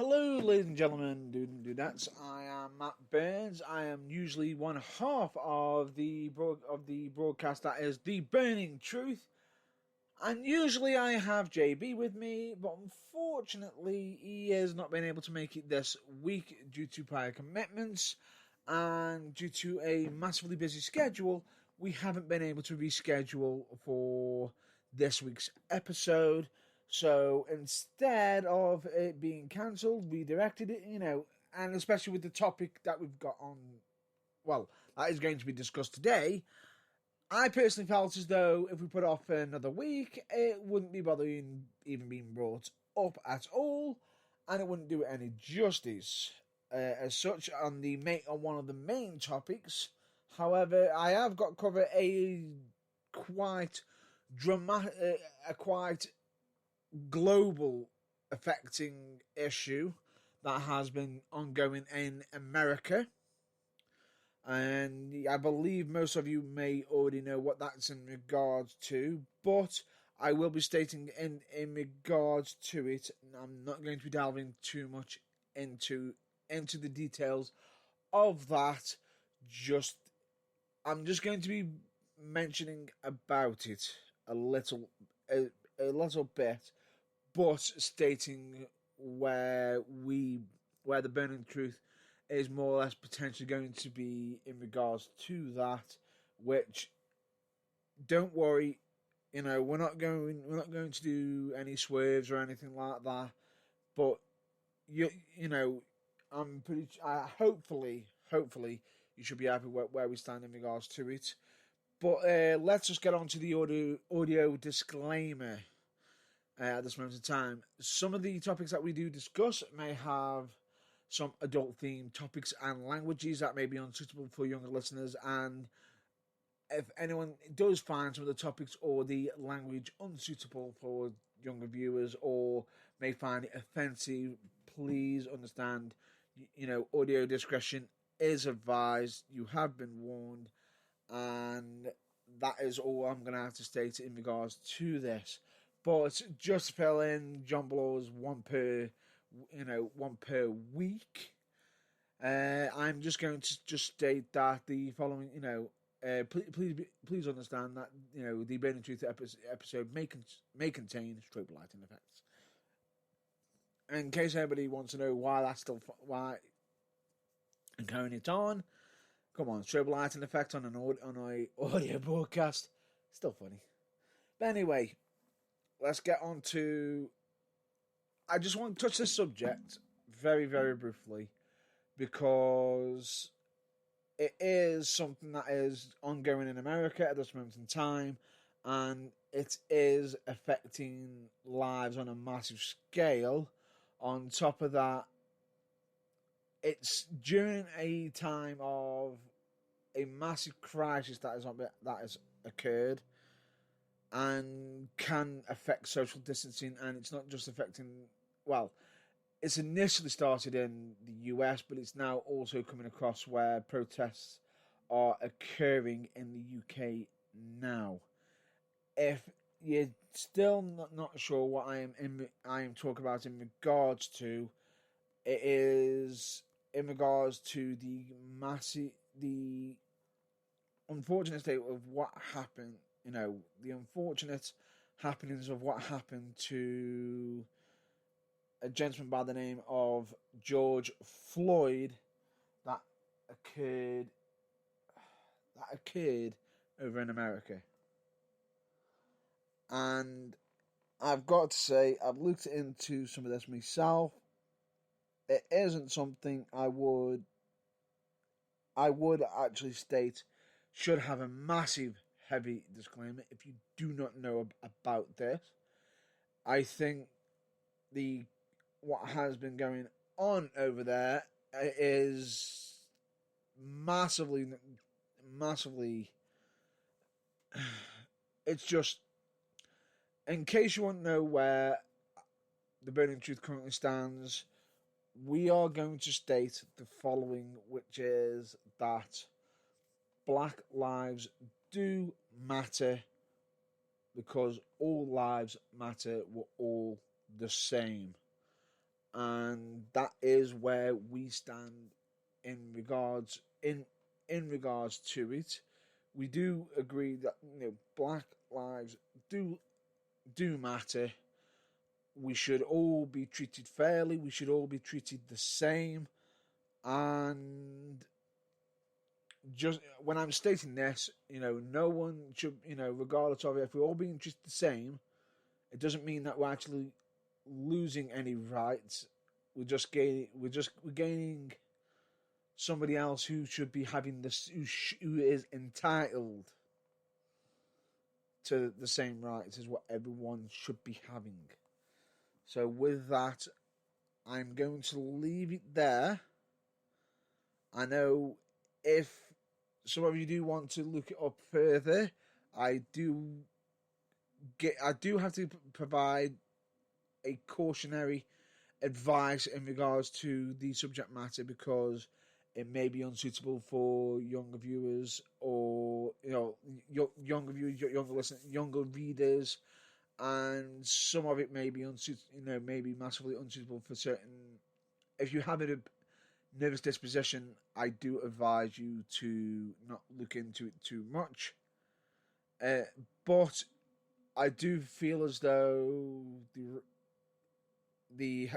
Hello, ladies and gentlemen, dudettes. I am Matt Burns. I am usually one half of the broadcast that is The Burning Truth, and usually I have JB with me, but unfortunately he has not been able to make it this week due to prior commitments, and due to a massively busy schedule, we haven't been able to reschedule for this week's episode. So instead of it being cancelled, we directed it, and especially with the topic that we've got on, that is going to be discussed today. I personally felt as though if we put off for another week, it wouldn't be bothering even being brought up at all, and it wouldn't do it any justice. As such, on one of the main topics, however, I have got cover a quite dramatic, a quite global affecting issue that has been ongoing in America, and I believe most of you may already know what that's in regards to, but I will be stating in regards to it. I'm not going to be delving too much into the details of that. I'm just going to be mentioning about it a little bit, but stating where the burning truth is more or less potentially going to be in regards to that. Which, don't worry, we're not going to do any swerves or anything like that. But I'm pretty. Hopefully, you should be happy where we stand in regards to it. But let's just get on to the audio disclaimer. At this moment in time, some of the topics that we do discuss may have some adult-themed topics and languages that may be unsuitable for younger listeners, and if anyone does find some of the topics or the language unsuitable for younger viewers or may find it offensive, please understand, audio discretion is advised. You have been warned, and that is all I'm going to have to state in regards to this. But just to fill in John Blaw's one per week, I'm just going to just state that the following, please understand that the Burning Truth episode may contain strobe lighting effects. In case anybody wants to know why I'm carrying it on, come on, strobe lighting effect on an audio broadcast, still funny. But anyway, let's get on to... I just want to touch this subject very, very briefly, because it is something that is ongoing in America at this moment in time, and it is affecting lives on a massive scale. On top of that, it's during a time of a massive crisis that has occurred, and can affect social distancing. And it's not just affecting, it's initially started in the US, but it's now also coming across where protests are occurring in the UK now. If you're still not sure what I am talking about in regards to, it is in regards to the unfortunate state of what happened. The unfortunate happenings of what happened to a gentleman by the name of George Floyd that occurred over in America. And I've got to say, I've looked into some of this myself. It isn't something I would actually state should have a massive heavy disclaimer if you do not know about this. I think what has been going on over there is massively. It's just, in case you want to know where the Burning Truth currently stands, we are going to state the following, which is that Black lives do matter, because all lives matter. We're all the same. And that is where we stand in regards to it. We do agree that Black lives do matter. We should all be treated fairly. We should all be treated the same. And just when I'm stating this, no one should, regardless of it, if we're all being treated the same, it doesn't mean that we're actually losing any rights. We're gaining somebody else who should be having this, who is entitled to the same rights as what everyone should be having. So with that, I'm going to leave it there. I know if some of you do want to look it up further, I do have to provide a cautionary advice in regards to the subject matter, because it may be unsuitable for younger viewers, or younger viewers, younger listeners, younger readers, and some of it may be maybe massively unsuitable for certain. If you have a nervous disposition, I do advise you to not look into it too much. But I do feel as though the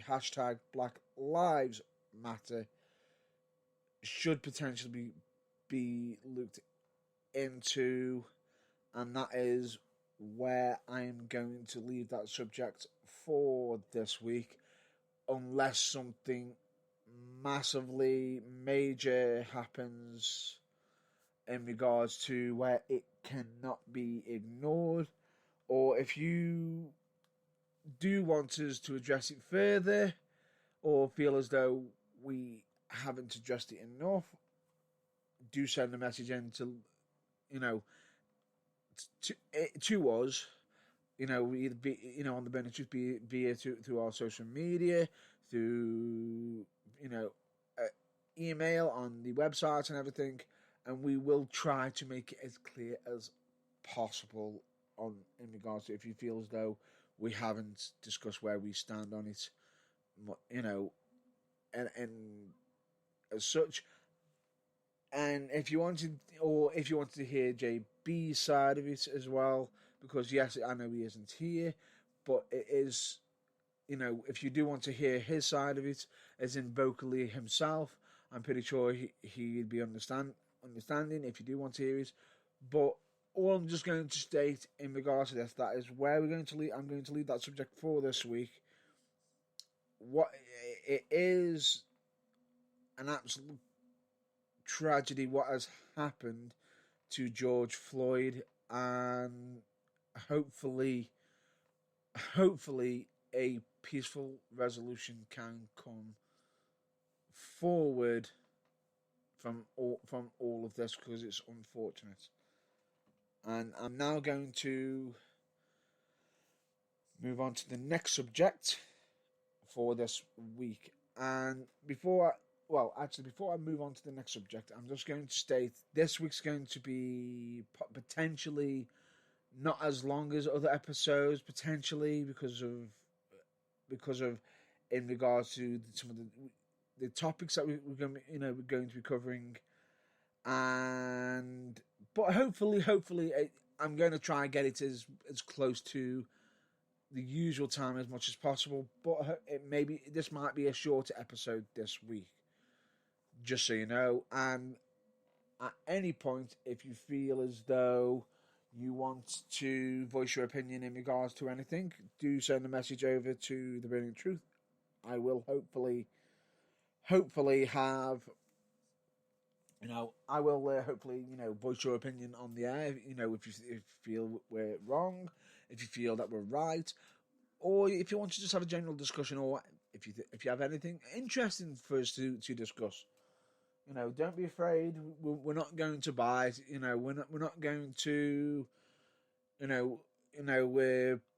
hashtag Black Lives Matter should potentially be looked into, and that is where I am going to leave that subject for this week, unless something massively major happens in regards to where it cannot be ignored, or if you do want us to address it further, or feel as though we haven't addressed it enough, do send a message in to us. Either be on the Burning Truth, be it through our social media, through email, on the website and everything, and we will try to make it as clear as possible in regards to if you feel as though we haven't discussed where we stand on it, and as such. And if you wanted to hear JB's side of it as well, because yes, I know he isn't here, but it is, if you do want to hear his side of it, as in vocally himself, I'm pretty sure he'd be understanding if you do want to hear it. But all I'm just going to state in regards to this, that is where we're going to leave. I'm going to leave that subject for this week. What it is an absolute tragedy what has happened to George Floyd, and hopefully a peaceful resolution can come forward from all of this, because it's unfortunate. And I'm now going to move on to the next subject for this week. And before I move on to the next subject, I'm just going to state this week's going to be potentially not as long as other episodes, potentially because of in regards to some of the topics that we're going to be covering, but hopefully I'm going to try and get it as close to the usual time as much as possible. But this might be a shorter episode this week, just so you know. And at any point, if you feel as though you want to voice your opinion in regards to anything, do send a message over to The Burning Truth. I will hopefully have, voice your opinion on the air. If you feel we're wrong, if you feel that we're right, or if you want to just have a general discussion, or if you have anything interesting for us to discuss. Don't be afraid. We're not going to bite. We're not going to,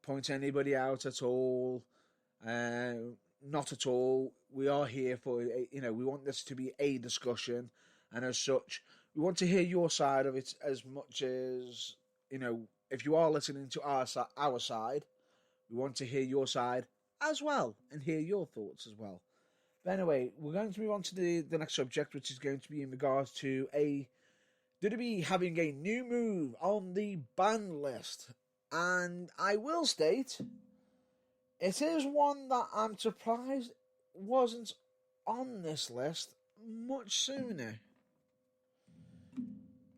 point anybody out at all. Not at all. We are here for, we want this to be a discussion, and as such, we want to hear your side of it as much as, if you are listening to our side, we want to hear your side as well and hear your thoughts as well. But anyway, we're going to move on to the next subject, which is going to be in regards to WWE having a new move on the ban list. And I will state, it is one that I'm surprised wasn't on this list much sooner.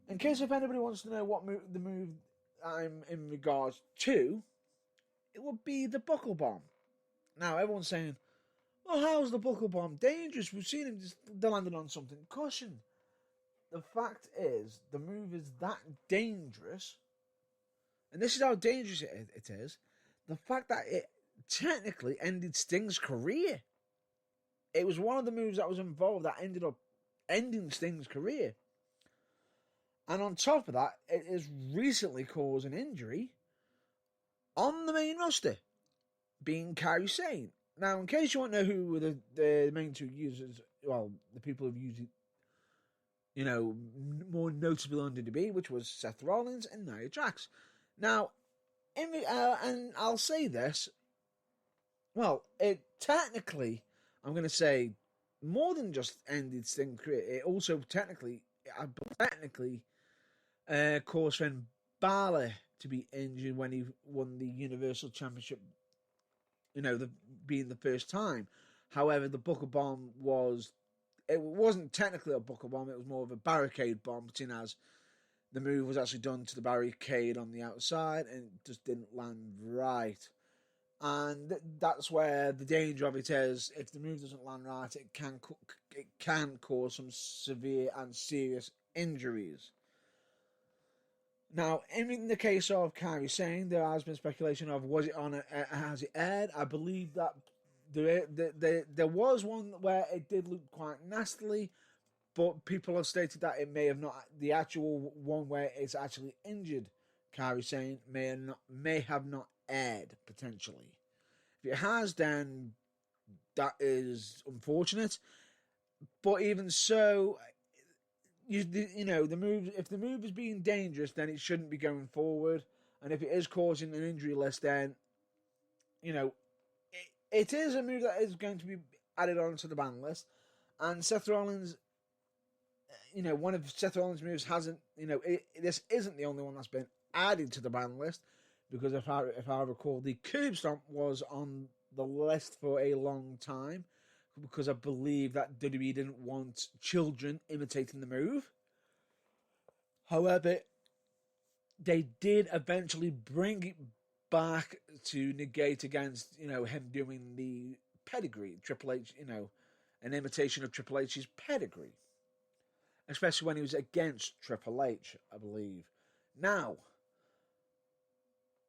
In case if anybody wants to know what the move I'm in regards to, it would be the buckle bomb. Now, everyone's saying, well, how's the buckle bomb dangerous? We've seen him just landing on something. Caution. The fact is, the move is that dangerous, and this is how dangerous it is, the fact that it technically ended Sting's career. It was one of the moves that was involved that ended up ending Sting's career. And on top of that, it has recently caused an injury on the main roster, being Kairi Sane. Now, in case you want to know who were the main two users, well, the people who've used it, you know, more notably on WWE, which was Seth Rollins and Nia Jax. Now, and I'll say this, well, it technically, I'm going to say, more than just ended Sting's career, it also technically caused Finn Balor to be injured when he won the Universal Championship, you know, being the first time. However, the buckle bomb wasn't technically a buckle bomb, it was more of a barricade bomb, seeing as the move was actually done to the barricade on the outside and it just didn't land right. And that's where the danger of it is, if the move doesn't land right, it can cause some severe and serious injuries. Now, in the case of Kairi Sane, there has been speculation of has it aired? I believe that there was one where it did look quite nastily, but people have stated that it may have not. The actual one where it's actually injured Kairi Sane may have not aired potentially. If it has, then that is unfortunate. But even so, you know, the move. If the move is being dangerous, then it shouldn't be going forward. And if it is causing an injury list, then you know it is a move that is going to be added onto the ban list. And Seth Rollins, you know, one of Seth Rollins' moves hasn't. You know, this isn't the only one that's been added to the ban list, because if I recall, the curb stomp was on the list for a long time, because I believe that WWE didn't want children imitating the move. However, they did eventually bring it back to negate against, you know, him doing the pedigree, Triple H, you know, an imitation of Triple H's pedigree. Especially when he was against Triple H, I believe. Now,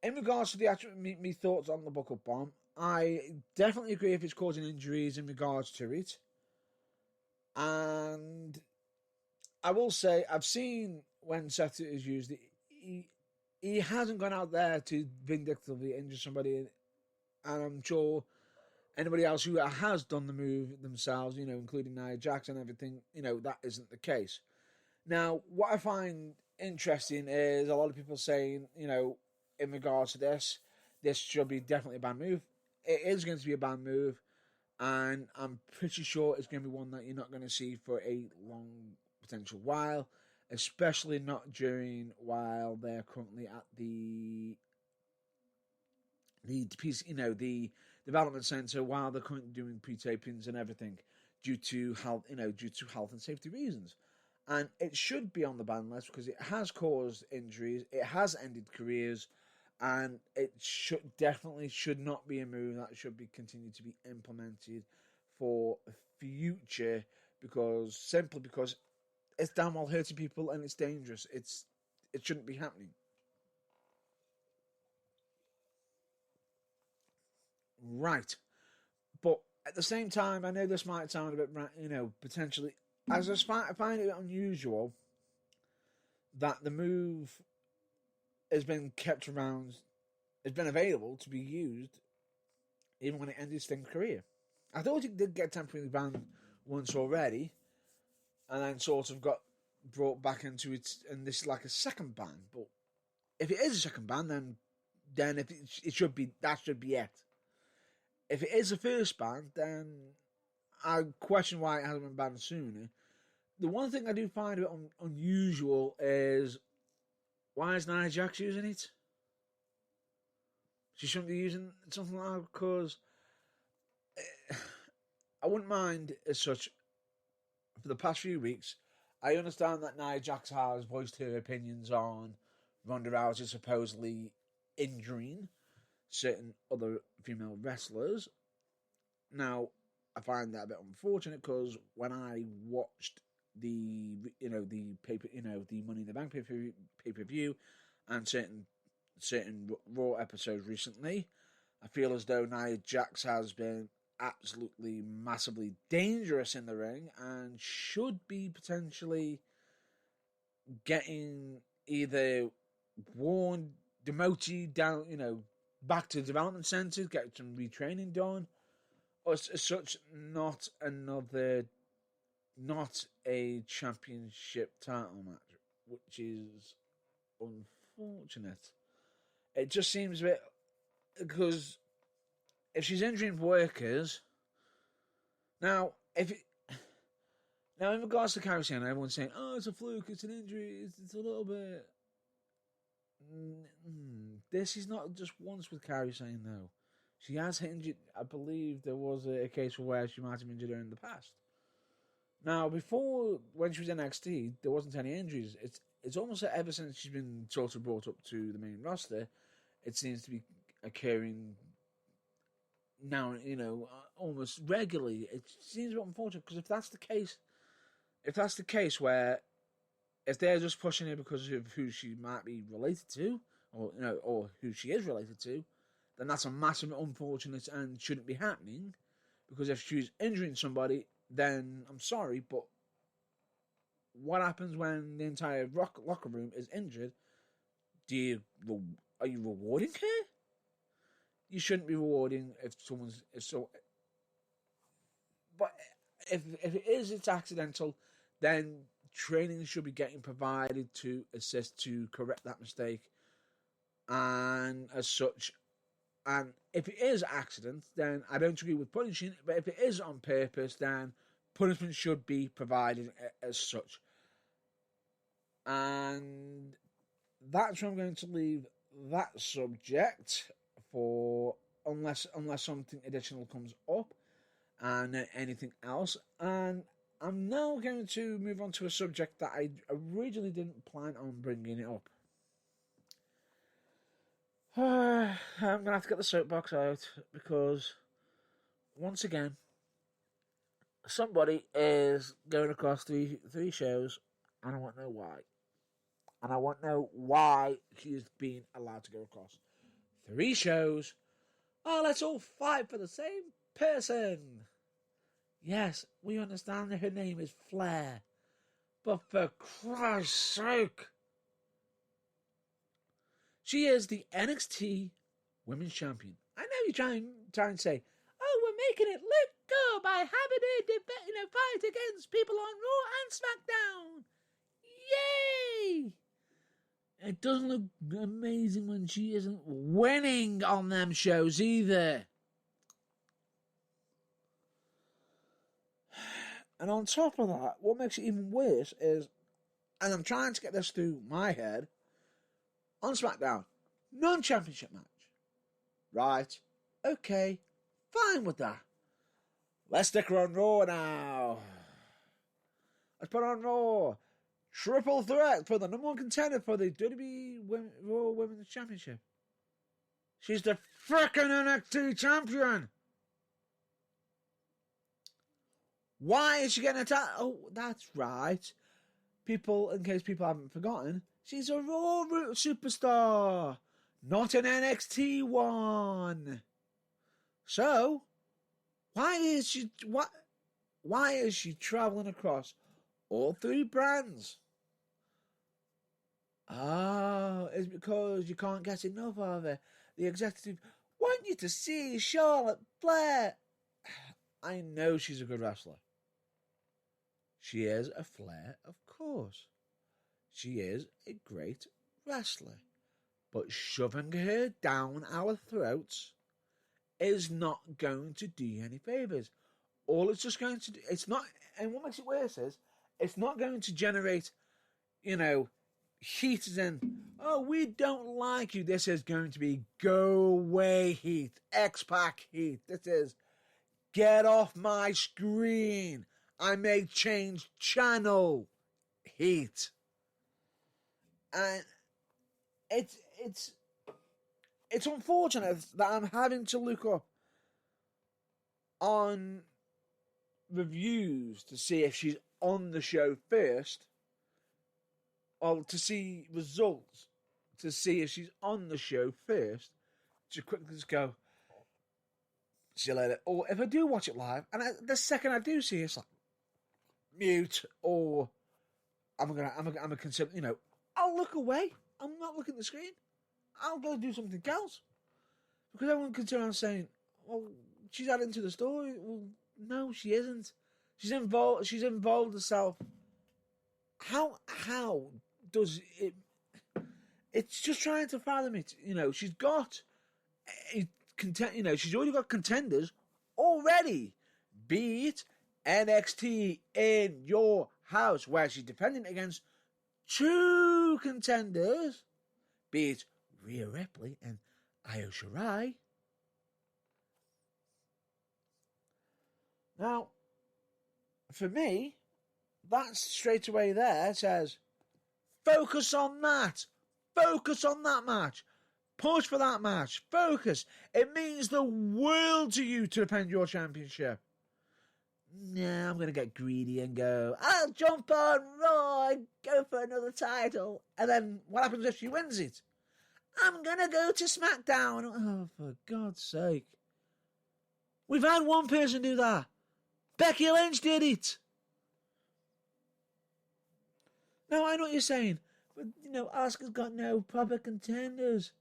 in regards to the actual me thoughts on the buckle bomb, I definitely agree if it's causing injuries in regards to it. And I will say, I've seen when Seth has used it, he hasn't gone out there to vindictively injure somebody. And I'm sure anybody else who has done the move themselves, you know, including Nia Jax and everything, you know, that isn't the case. Now, what I find interesting is a lot of people saying, you know, in regards to this should be definitely a banned move. It is going to be a banned move, and I'm pretty sure it's going to be one that you're not going to see for a long potential while, especially not during while they're currently at the piece, you know, the development center, while they're currently doing pre-tapings and everything, due to health and safety reasons. And it should be on the ban list because it has caused injuries, it has ended careers, and it should not be a move that should be continued to be implemented for future, simply because it's damn well hurting people and it's dangerous. It shouldn't be happening. Right. But at the same time, I know this might sound a bit, you know, potentially, as I find it unusual that the move has been kept around, has been available to be used even when it ended Sting's career. I thought it did get temporarily banned once already, and then sort of got brought back into it, and this is like a second ban. But if it is a second ban, then if it should be, that should be it. if it is the first ban, then I question why it hasn't been banned sooner. The one thing I do find a bit unusual is why is Nia Jax using it? She shouldn't be using something like that because I wouldn't mind as such. For the past few weeks, I understand that Nia Jax has voiced her opinions on Ronda Rousey supposedly injuring certain other female wrestlers. Now, I find that a bit unfortunate because when I watched the paper, the Money in the Bank pay per view, and certain Raw episodes recently, I feel as though Nia Jax has been absolutely massively dangerous in the ring and should be potentially getting either warned, demoted down, back to development centres, get some retraining done, or as such, not a championship title match, which is unfortunate. It just seems a bit, because if she's injuring workers, now in regards to Karrion Cross, everyone's saying, "Oh, it's a fluke, it's an injury, it's a little bit." This is not just once with Karrion saying no. She has injured. I believe there was a case where she might have injured her in the past. Now, before when she was in NXT, there wasn't any injuries. It's almost like ever since she's been sort of brought up to the main roster, it seems to be occurring now, almost regularly. It seems a bit unfortunate because if that's the case where if they're just pushing her because of who she might be related to, or who she is related to, then that's a massive unfortunate and shouldn't be happening. Because if she's injuring somebody, then I'm sorry, but what happens when the entire locker room is injured? Are you rewarding her? You shouldn't be rewarding if someone's so. But if it's accidental, then training should be getting provided to assist to correct that mistake, and as such. And if it is accident, then I don't agree with punishing. But if it is on purpose, then punishment should be provided as such. And that's where I'm going to leave that subject for unless something additional comes up and anything else. And I'm now going to move on to a subject that I originally didn't plan on bringing it up. I'm going to have to get the soapbox out because, once again, somebody is going across three shows, and I want to know why. And I want to know why she's being allowed to go across 3 shows. Oh, let's all fight for the same person. Yes, we understand that her name is Flair. But for Christ's sake, she is the NXT Women's Champion. I know you're trying to say, "Oh, we're making it look good by having her fight against people on Raw and SmackDown." Yay! It doesn't look amazing when she isn't winning on them shows either. And on top of that, what makes it even worse is, and I'm trying to get this through my head, on SmackDown, non-championship match. Right, okay, fine with that. Let's stick her on Raw now. Let's put her on Raw. Triple threat for the number 1 contender for the WWE Raw Women's Championship. She's the frickin' NXT champion. Why is she getting attacked? Oh, that's right. In case people haven't forgotten, she's a Raw superstar, not an NXT one. So, why is she traveling across all 3 brands? Oh, it's because you can't get enough of her. The executive want you to see Charlotte Flair. I know she's a good wrestler. She is a Flair, of course. She is a great wrestler. But shoving her down our throats is not going to do you any favours. All it's just going to do, it's not, and what makes it worse is, it's not going to generate, heat as in, oh, we don't like you. This is going to be go away heat, X-Pac heat. This is get off my screen. I may change channel heat. And it's unfortunate that I'm having to look up on reviews to see if she's on the show first, or to see results to see if she's on the show first, to quickly just go, see you later. Or if I do watch it live, and the second I do see it, it's like mute, or I'm gonna consider, I'll look away. I'm not looking at the screen. I'll go do something else, because everyone can turn around saying, "Well, she's adding to the story." Well, no, she isn't. She's involved. She's involved herself. How does it? It's just trying to fathom it. She's got a she's already got contenders already. Be it NXT in your house, where she's defending against 2 contenders. Be it Rhea Ripley and Io Shirai. Now, for me, that straight away there says, focus on that. Focus on that match. Push for that match. Focus. It means the world to you to defend your championship. Nah, I'm going to get greedy and go, I'll jump on Raw and go for another title. And then what happens if she wins it? I'm going to go to SmackDown. Oh, for God's sake. We've had one person do that. Becky Lynch did it. Now, I know what you're saying. But, Asuka's got no proper contenders.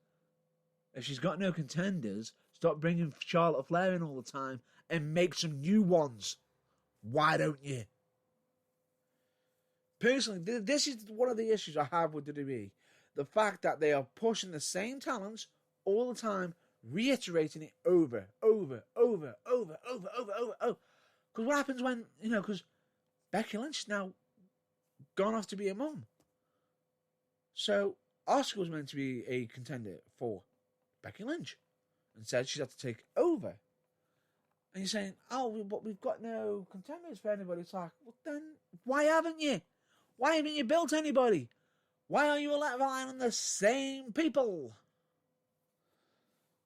If she's got no contenders, stop bringing Charlotte Flair in all the time and make some new ones. Why don't you? Personally, this is one of the issues I have with WWE. The fact that they are pushing the same talents all the time, reiterating it over. Because what happens when, because Becky Lynch now gone off to be a mum. So Asuka was meant to be a contender for Becky Lynch. Instead, she's had to take over. And you're saying, oh, but we've got no contenders for anybody. It's like, well, then why haven't you? Why haven't you built anybody? Why are you relying on the same people?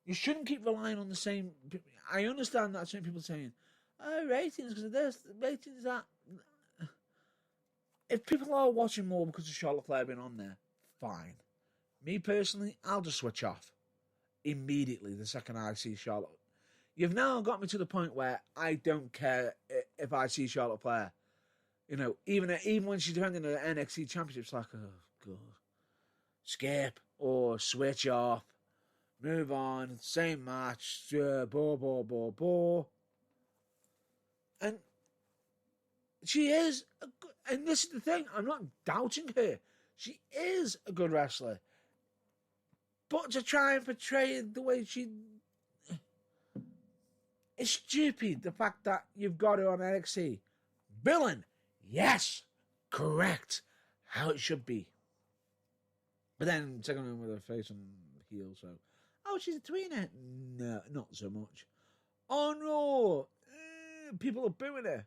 You shouldn't keep relying on the same people. I understand that some people are saying, oh, ratings because of this, ratings that. If people are watching more because of Charlotte Flair being on there, fine. Me personally, I'll just switch off immediately the second I see Charlotte. You've now got me to the point where I don't care if I see Charlotte Flair. Even when she's defending the NXT Championship, it's like, oh, God. Skip or switch off. Move on. Same match. Bore. And she is, and this is the thing, I'm not doubting her. She is a good wrestler. But to try and portray it the way she... It's stupid, the fact that you've got her on NXT. Villain, yes, correct, how it should be. But then, second one with her face and heel, so... Oh, she's a tweener. No, not so much. On Raw, people are booing her.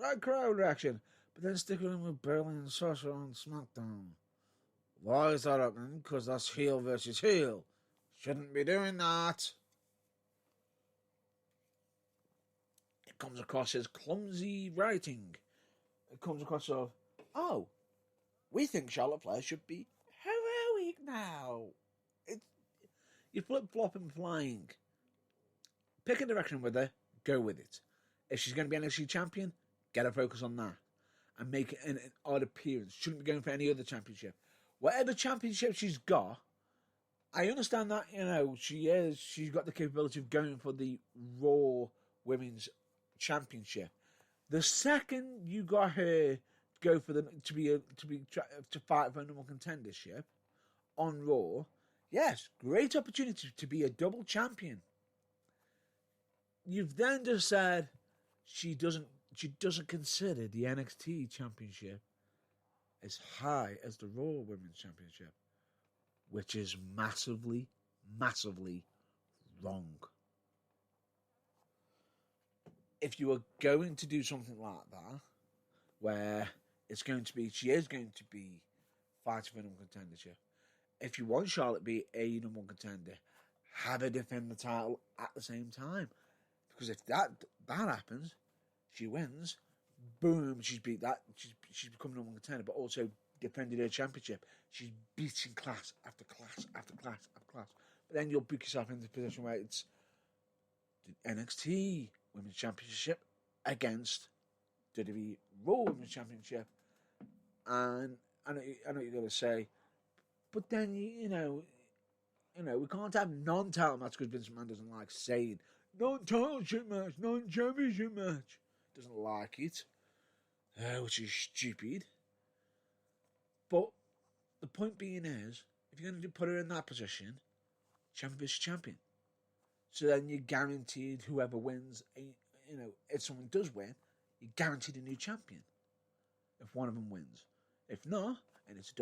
Right crowd reaction. But then sticking in with Bayley and Sasha on SmackDown. Why is that happening? Because that's heel versus heel. Shouldn't be doing that. It comes across as clumsy writing. It comes across as, oh, we think Charlotte Flair should be heroic now. You flip-flopping flying. Pick a direction with her, go with it. If she's going to be NXT champion, get her focus on that. And make it an odd appearance. Shouldn't be going for any other championship. Whatever championship she's got, I understand that, she's got the capability of going for the Raw Women's Championship. The second you got her to go for to fight for a number contendership on Raw, yes, great opportunity to be a double champion. you've then just said she doesn't consider the NXT Championship as high as the Raw Women's Championship, which is massively, massively wrong. If you are going to do something like that, where she is going to be fighting for number one contendership, if you want Charlotte to be a number one contender, have her defend the title at the same time. Because if that happens, she wins, boom, she's become number one contender, but also defended her championship. She's beating class after class after class after class. But then you'll book yourself into a position where it's the NXT Women's Championship against WWE Raw Women's Championship. And I know you're going to say, but then, you know, we can't have non-title match because Vince McMahon doesn't like saying non-title match, non-championship match. Doesn't like it, which is stupid. But the point being is, if you're going to put her in that position, champion versus champion. So then you're guaranteed whoever wins, if someone does win, you're guaranteed a new champion. If one of them wins. If not, and if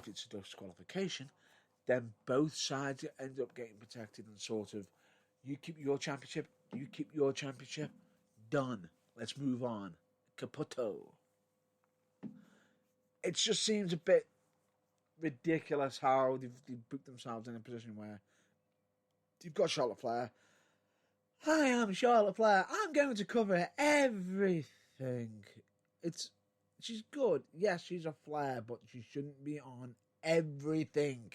it's a disqualification, then both sides end up getting protected and sort of, you keep your championship, done. Let's move on. Caputo. It just seems a bit ridiculous how they've booked themselves in a position where you've got Charlotte Flair. Hi, I'm Charlotte Flair. I'm going to cover everything. She's good. Yes, she's a Flair, but she shouldn't be on everything.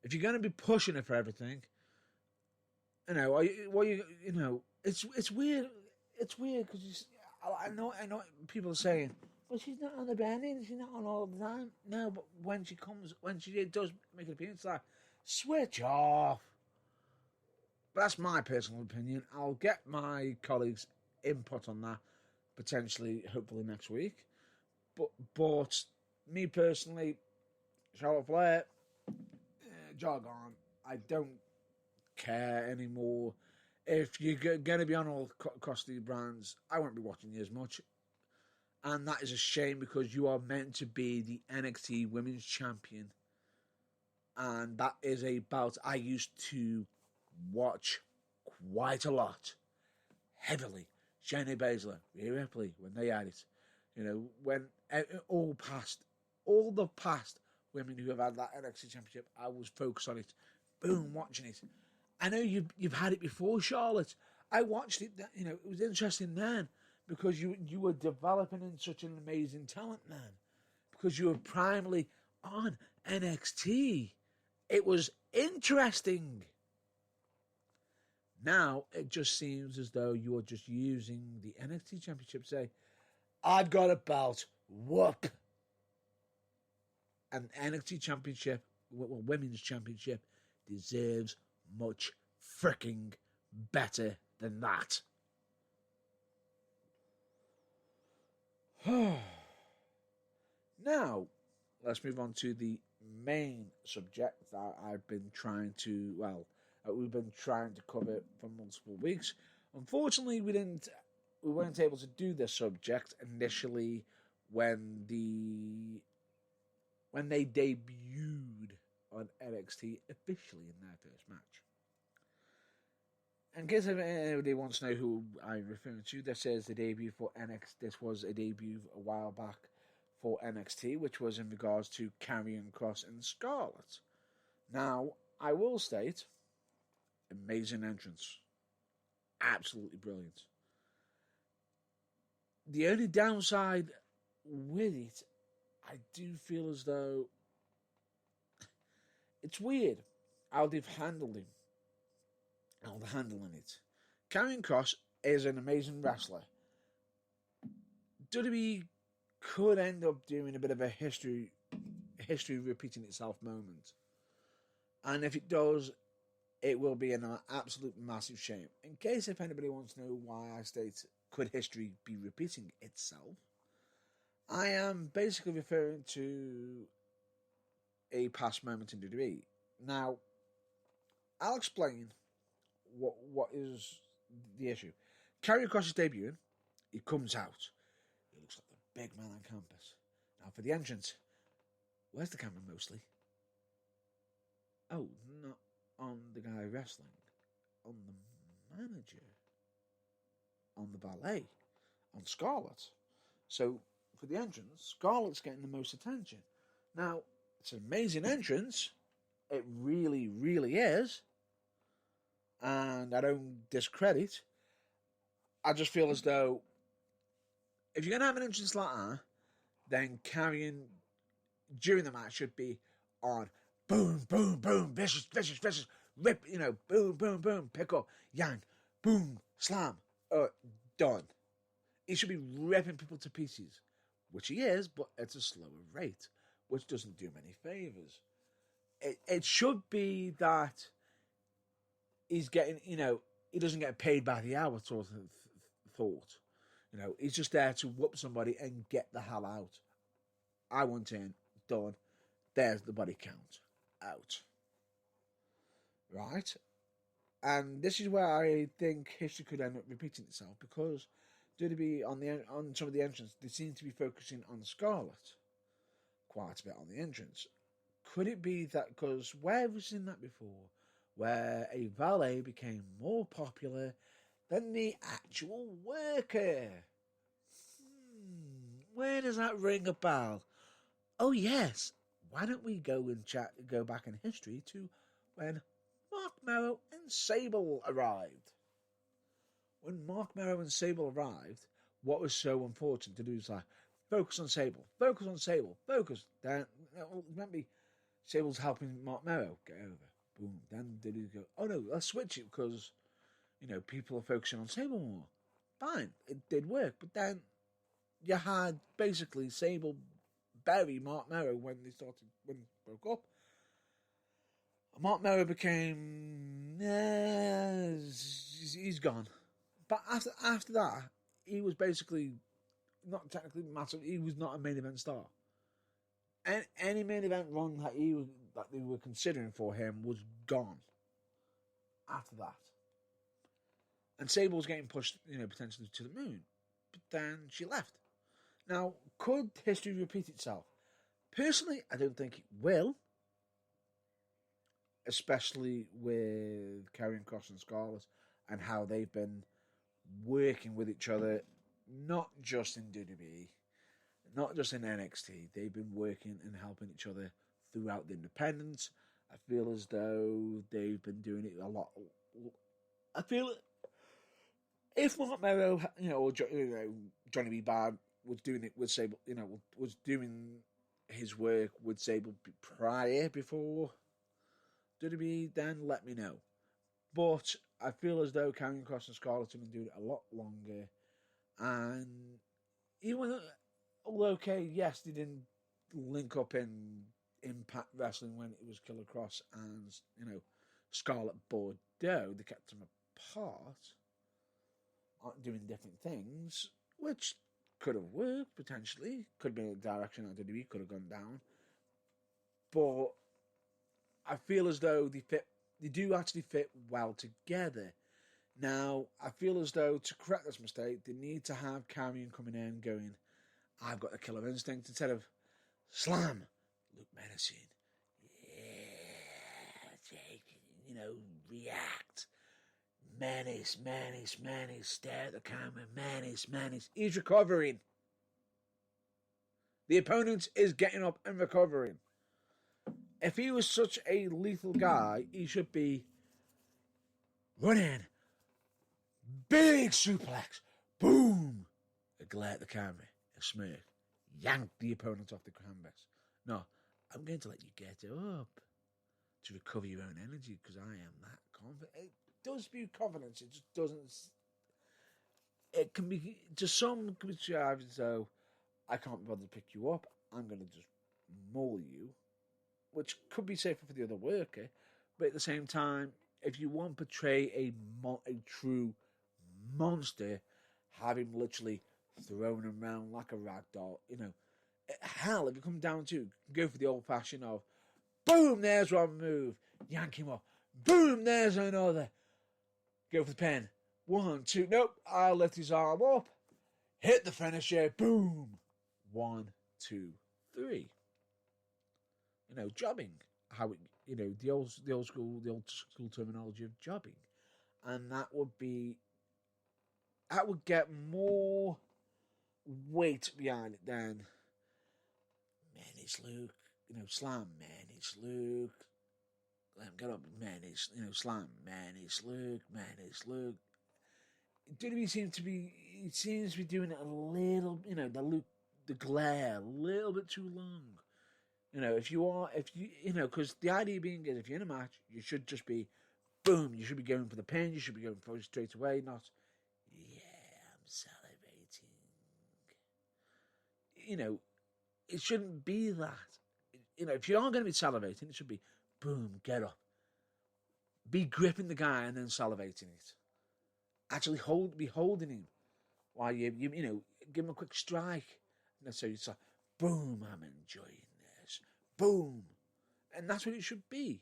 If you're going to be pushing her for everything, it's weird. It's weird because I know people are saying, well, she's not on the branding. She's not on all the time. No, but when she does make an appearance, like, switch off. But that's my personal opinion. I'll get my colleagues' input on that potentially, hopefully next week. But me personally, Charlotte Flair, jog on. I don't care anymore. If you're going to be on all across the brands, I won't be watching you as much. And that is a shame because you are meant to be the NXT Women's Champion. And that is a bout I used to watch quite a lot. Heavily. Shayna Baszler, Rhea Ripley, when they had it. When all the past women who have had that NXT Championship, I was focused on it. Boom, watching it. I know you've had it before, Charlotte. I watched it. It was interesting then because you were developing in such an amazing talent then because you were primarily on NXT. It was interesting. Now it just seems as though you are just using the NXT Championship to say, I've got a belt. Whoop. An NXT Championship, Women's Championship, deserves much freaking better than that. Now, let's move on to the main subject that we've been trying to cover for multiple weeks. Unfortunately, we weren't able to do this subject initially when they debuted on NXT officially in their first match. In case anybody wants to know who I'm referring to, this is the debut for NXT. This was a debut a while back for NXT, which was in regards to Karrion Cross and Scarlett. Now, I will state, amazing entrance. Absolutely brilliant. The only downside with it, I do feel as though it's weird how they've handled him. How they're handling it. Karrion Cross is an amazing wrestler. WWE could end up doing a bit of a history repeating itself moment. And if it does, it will be an absolute massive shame. In case if anybody wants to know why I state, could history be repeating itself? I am basically referring to a past moment in WWE. Now, I'll explain what is the issue? Karrion Cross is debuting. He comes out. He looks like the big man on campus. Now for the entrance, where's the camera mostly? Oh, not on the guy wrestling. On the manager. On the ballet. On Scarlett. So for the entrance, Scarlett's getting the most attention. Now, it's an amazing entrance. It really, really is. And I don't discredit. I just feel as though if you're going to have an entrance like that, then Karrion during the match should be on boom, boom, boom, vicious, vicious, vicious, rip, boom, boom, boom, pick up, yank, boom, slam, done. He should be ripping people to pieces, which he is, but at a slower rate, which doesn't do him any favours. It should be that he's getting, he doesn't get paid by the hour sort of thought. He's just there to whoop somebody and get the hell out. I want in, done. There's the body count. Out. Right? And this is where I think history could end up repeating itself, because WWE on some of the entrants, they seem to be focusing on Scarlett quite a bit on the entrance. Could it be that because where have we seen that before? Where a valet became more popular than the actual worker. Where does that ring a bell? Oh yes, why don't we go back in history to when Mark Merrow and Sable arrived. When Mark Merrow and Sable arrived, what was so important to do is like, focus on Sable, focus. Then, remember, Sable's helping Mark Merrow get over. Boom. Then they do go, oh no, let's switch it because, people are focusing on Sable more. Fine, it did work. But then you had basically Sable bury Mark Merrow when they broke up. Mark Merrow became, he's gone. But after that, he was basically not technically massive. He was not a main event star. And any main event run that they were considering for him was gone. After that, and Sable was getting pushed, potentially to the moon. But then she left. Now, could history repeat itself? Personally, I don't think it will. Especially with Karrion Cross and Scarlett and how they've been working with each other, not just in WWE, not just in NXT. They've been working and helping each other throughout the independents. I feel as though they've been doing it a lot. I feel if Mark Merrow, or Johnny B. Bad was doing it with Sable, was doing his work with Sable before WWE, then let me know. But I feel as though Karrion Cross and Scarlett have been doing it a lot longer. And even, although, yes, they didn't link up in Impact Wrestling when it was Killer Cross and, Scarlett Bordeaux, they kept them apart, doing different things, which could have worked, potentially. Could have been a direction that WWE could have gone down. But I feel as though they do actually fit well together. Now, I feel as though to correct this mistake, they need to have Karrion coming in going, I've got the killer instinct, instead of slam, look menacing, react, menace, stare at the camera, menace. He's recovering. The opponent is getting up and recovering. If he was such a lethal guy, he should be running. Big suplex. Boom. A glare at the camera. A smirk. Yank the opponent off the canvas. No, I'm going to let you get up to recover your own energy because I am that confident. It does spew confidence. It just doesn't. It can be, to some, can be described as though I can't bother to pick you up. I'm going to just maul you, which could be safer for the other worker. But at the same time, if you want to portray a true monster, have him literally thrown around like a rag doll. Hell, if you come down to, go for the old-fashioned of, boom, there's one move, yank him off, boom, there's another, Go for the pin. 1, 2. Nope. I'll lift his arm up. Hit the finisher. Boom. 1, 2, 3. Jobbing. How it, the old school terminology of jobbing, and that would get more weight behind it than man, it's Luke. Slam. Man, it's Luke. Let him get up. Man, it's slam. Man, it's Luke. Man, it's Luke. WWE seems to be doing it a little. The glare a little bit too long. Because the idea being is if you're in a match, you should just be, boom, you should be going for the pin, you should be going for it straight away, not, yeah, I'm salivating. It shouldn't be that. If you are going to be salivating, it should be, boom, get up. Be gripping the guy and then salivating it. Actually be holding him while you give him a quick strike. And so it's like, boom, I'm enjoying this. Boom. And that's what it should be.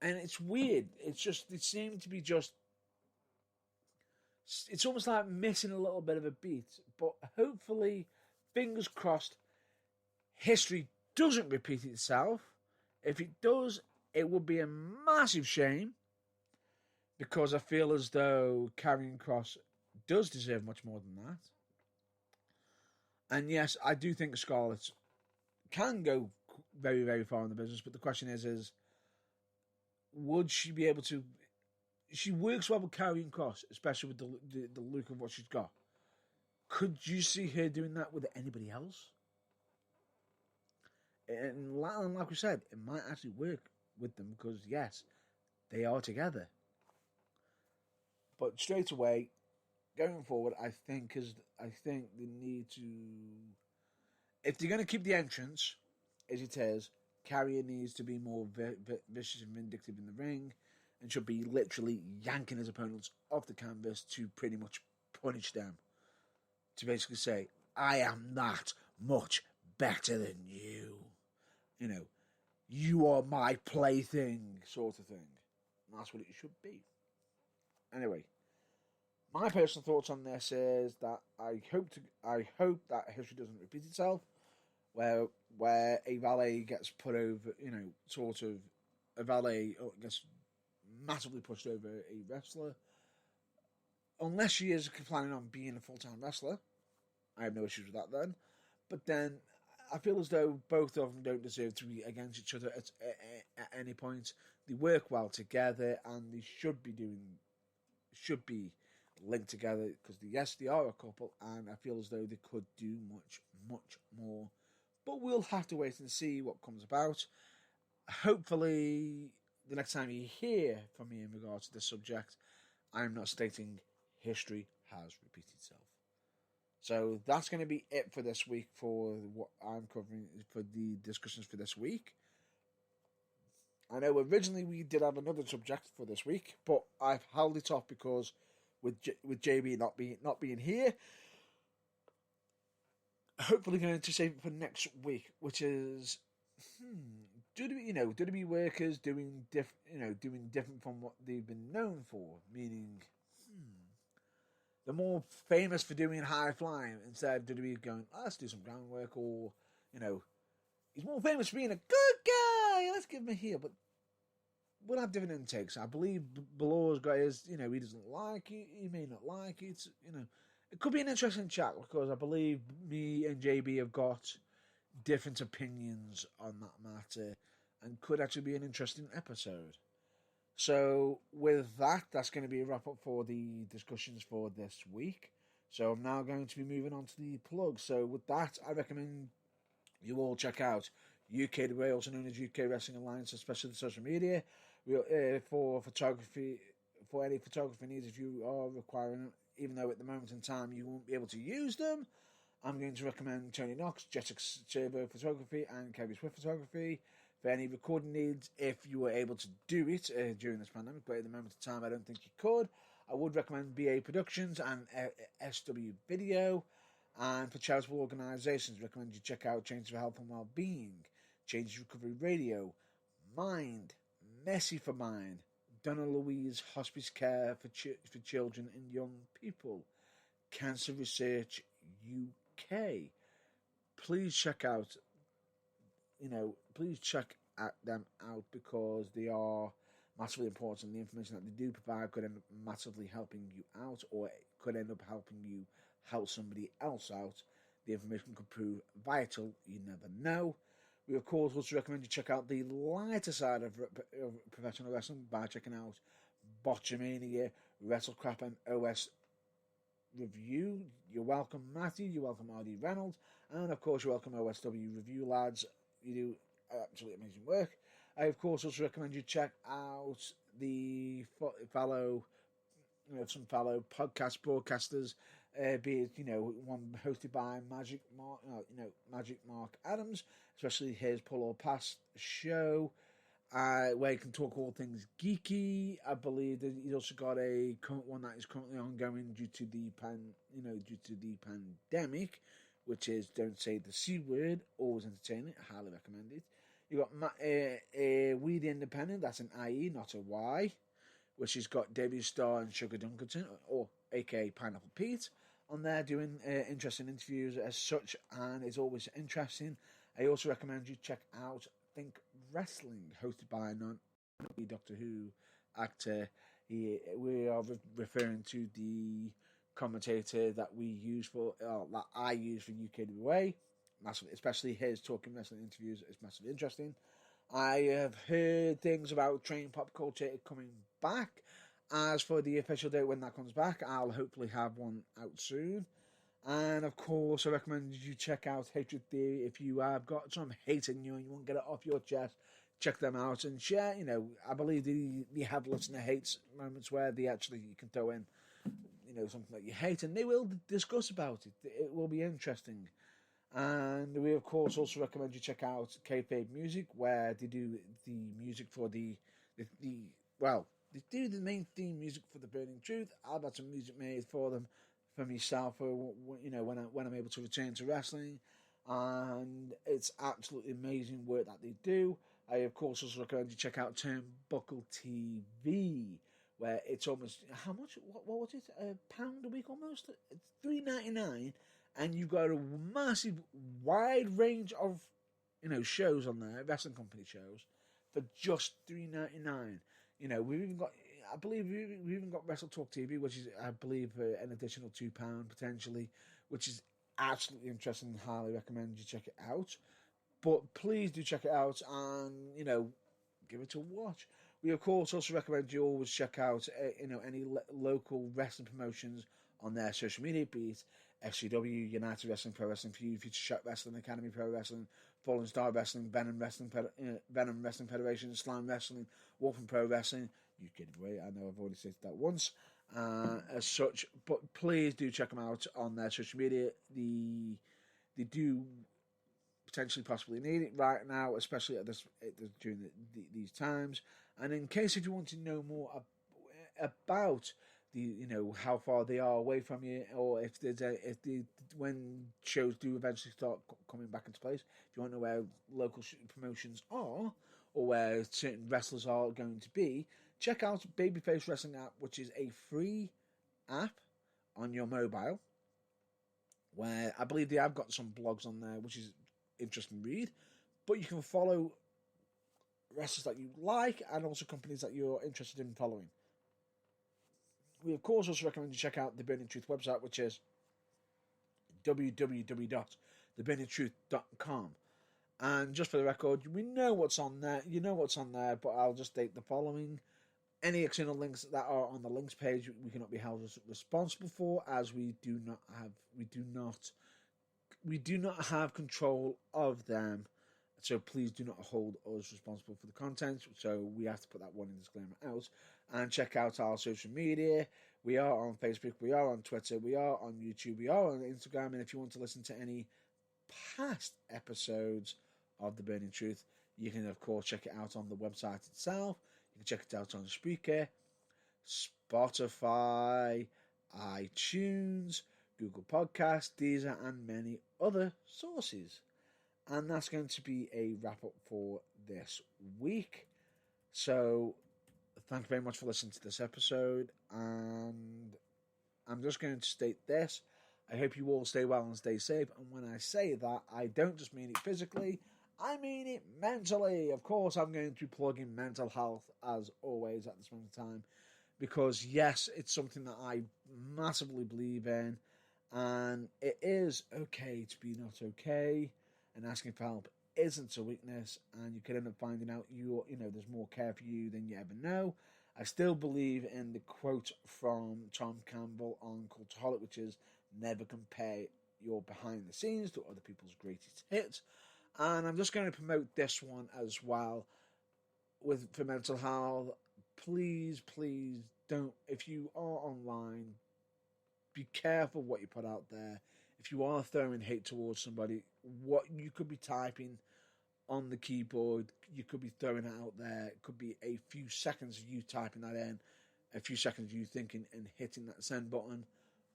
And it's weird. It seemed to be it's almost like missing a little bit of a beat. But hopefully, fingers crossed, history doesn't repeat itself. If it does, it would be a massive shame. Because I feel as though Karrion Cross does deserve much more than that. And yes, I do think Scarlett can go very, very far in the business. But the question is would she be able to... She works well with Karrion Cross, especially with the look of what she's got. Could you see her doing that with anybody else? And like we said, it might actually work with them because, yes, they are together. But straight away, going forward, I think they need to... If they're going to keep the entrance, as it is, Karrion needs to be more vicious and vindictive in the ring and should be literally yanking his opponents off the canvas to pretty much punish them. To basically say, I am that much better than you. You are my plaything, sort of thing. And that's what it should be. Anyway, my personal thoughts on this is that I hope that history doesn't repeat itself, where a valet gets put over, sort of a valet gets massively pushed over a wrestler. Unless she is planning on being a full-time wrestler, I have no issues with that then. But then I feel as though both of them don't deserve to be against each other at any point. They work well together, and they should be linked together because yes, they are a couple, and I feel as though they could do much, much more. But we'll have to wait and see what comes about. Hopefully, the next time you hear from me in regards to this subject, I'm not stating history has repeated itself. So that's going to be it for this week for what I'm covering for the discussions for this week. I know originally we did have another subject for this week, but I've held it off because with JB not being here, hopefully going to save it for next week, which is WWE workers doing different from what they've been known for, meaning they're more famous for doing high flying instead of WWE going, let's do some groundwork, or he's more famous for being a good guy, let's give him a heel, but we'll have different intakes. I believe Balor's got his, he doesn't like it, he may not like it, It could be an interesting chat because I believe me and JB have got different opinions on that matter and could actually be an interesting episode. So with that, that's going to be a wrap up for the discussions for this week. So I'm now going to be moving on to the plug. So with that, I recommend you all check out UK The Way, also known as UK Wrestling Alliance, especially the social media. For photography, for any photography needs, if you are requiring, even though at the moment in time you won't be able to use them, I'm going to recommend Tony Knox, Jetix Turbo Photography, and Kevin Swift Photography. For any recording needs, if you were able to do it during this pandemic, but at the moment in time I don't think you could, I would recommend BA Productions and SW Video. And for charitable organisations, recommend you check out Change for Health and Wellbeing, Change Recovery Radio, Mind, Messy for Mind, Donna Louise Hospice Care for Children and Young People, Cancer Research UK. Please check out, please check them out because they are massively important. The information that they do provide could end up massively helping you out, or it could end up helping you help somebody else out. The information could prove vital. You never know. We, of course, also recommend you check out the lighter side of professional wrestling by checking out Botchamania, WrestleCrap, and OS Review. You're welcome, Matthew. You're welcome, RD Reynolds. And, of course, you're welcome, OSW Review, lads. You do absolutely amazing work. I, of course, also recommend you check out the some fellow podcast broadcasters, be it, one hosted by Magic Mark Adams, especially his Pull or Pass show, where you can talk all things geeky. I believe that he's also got a current one that is currently ongoing due to the pandemic, which is Don't Say the C Word. Always entertaining. Highly recommended. You got We the Independent. That's an IE, not a Y, which has got Debbie Starr and Sugar Dunkerton, or aka Pineapple Pete, on there doing interesting interviews as such, and it's always interesting. I also recommend you check out Think Wrestling, hosted by Doctor Who actor. We are referring to the commentator that I use for UKWA. Massively, especially his talking wrestling interviews is massively interesting. I have heard things about Train Pop Culture coming back. As for the official date when that comes back, I'll hopefully have one out soon. And of course, I recommend you check out Hatred Theory. If you have got some hate in you and you want to get it off your chest, check them out and share. I believe they have listener hates moments where you can throw in, something that you hate, and they will discuss about it. It will be interesting. And we, of course, also recommend you check out Kayfabe Music, where they do the music for they do the main theme music for The Burning Truth. I've had some music made for them, for myself, when I'm able to return to wrestling, and it's absolutely amazing work that they do. I, of course, also recommend you check out Turnbuckle TV, where it's almost, how much? What was it? £1 a week almost? It's $3.99. And you've got a massive, wide range of, shows on there, wrestling company shows, for just $3.99. We've even got, I believe, we've even got Wrestle Talk TV, which is, I believe, an additional £2 potentially, which is absolutely interesting and highly recommend you check it out. But please do check it out and, give it a watch. We, of course, also recommend you always check out, any local wrestling promotions on their social media, be it FCW, United Wrestling, Pro Wrestling Feud, Future Shock Wrestling, Academy Pro Wrestling, Fallen Star Wrestling, Venom Wrestling Federation, Slam Wrestling, Wolfen Pro Wrestling. You kidding me? I know I've already said that once. As such, but please do check them out on their social media. They do potentially possibly need it right now, especially during these times. And in case if you want to know more about how far they are away from you, or when shows do eventually start coming back into place, if you want to know where local promotions are or where certain wrestlers are going to be, check out Babyface Wrestling app, which is a free app on your mobile, where I believe they have got some blogs on there, which is interesting to read, but you can follow wrestlers that you like and also companies that you're interested in following. We, of course, also recommend you check out the Burning Truth website, which is www.theburningtruth.com. And just for the record, we know what's on there. You know what's on there, but I'll just state the following. Any external links that are on the links page, we cannot be held responsible for, as we do not have control of them. So please do not hold us responsible for the content. So we have to put that one disclaimer out. And check out our social media. We are on Facebook, we are on Twitter, we are on YouTube, we are on Instagram. And if you want to listen to any past episodes of The Burning Truth, you can, of course, check it out on the website itself. You can check it out on Spreaker, Spotify, iTunes, Google Podcasts, Deezer, and many other sources. And that's going to be a wrap-up for this week. So, thank you very much for listening to this episode, and I'm just going to state this. I hope you all stay well and stay safe, and when I say that, I don't just mean it physically, I mean it mentally. Of course, I'm going to plug in mental health, as always, at this moment in time, because, yes, it's something that I massively believe in, and it is okay to be not okay, and asking for help isn't a weakness, and you could end up finding out there's more care for you than you ever know. I still believe in the quote from Tom Campbell on Cultaholic, which is never compare your behind the scenes to other people's greatest hits. And I'm just going to promote this one as well for mental health. Please don't, if you are online, be careful what you put out there. If you are throwing hate towards somebody, what you could be typing on the keyboard, you could be throwing it out there. It could be a few seconds of you typing that in, a few seconds of you thinking and hitting that send button.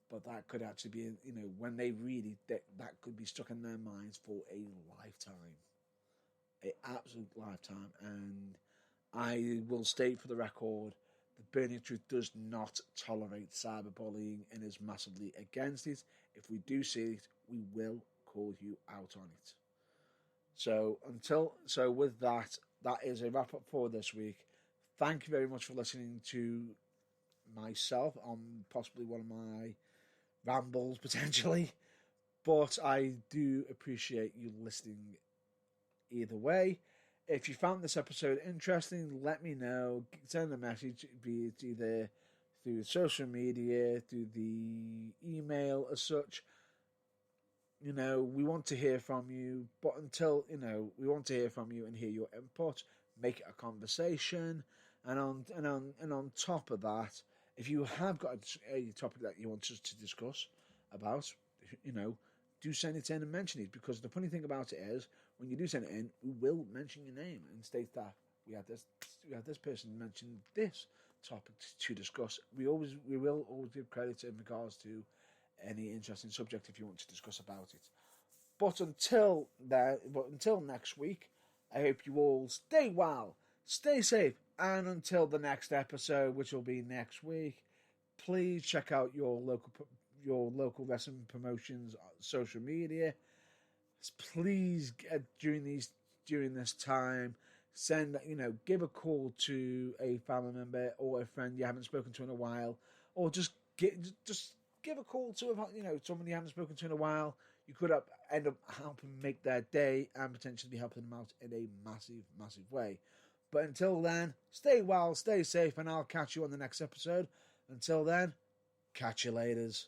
But that could actually be, when they read it, that could be stuck in their minds for a lifetime. An absolute lifetime. And I will state for the record, the Burning Truth does not tolerate cyberbullying and is massively against it. If we do see it, we will call you out on it. So with that is a wrap up for this week. Thank you very much for listening to myself on possibly one of my rambles potentially, but I do appreciate you listening either way. If you found this episode interesting, let me know. Send a message, be it either through social media, through the email as such. We want to hear from you, but until, we want to hear from you and hear your input, make it a conversation, and on top of that, if you have got a topic that you want us to discuss about, do send it in and mention it, because the funny thing about it is, when you do send it in, we will mention your name and state that we had this person mention this topic to discuss. We will always give credit in regards to any interesting subject if you want to discuss about it. But until next week, I hope you all stay well, stay safe, and until the next episode, which will be next week, please check out your local wrestling promotions social media. Please, during this time, give a call to a family member or a friend you haven't spoken to in a while, or just give a call to someone you haven't spoken to in a while. You could end up helping make their day and potentially be helping them out in a massive way. But until then, stay well, stay safe, and I'll catch you on the next episode. Until then, catch you laters.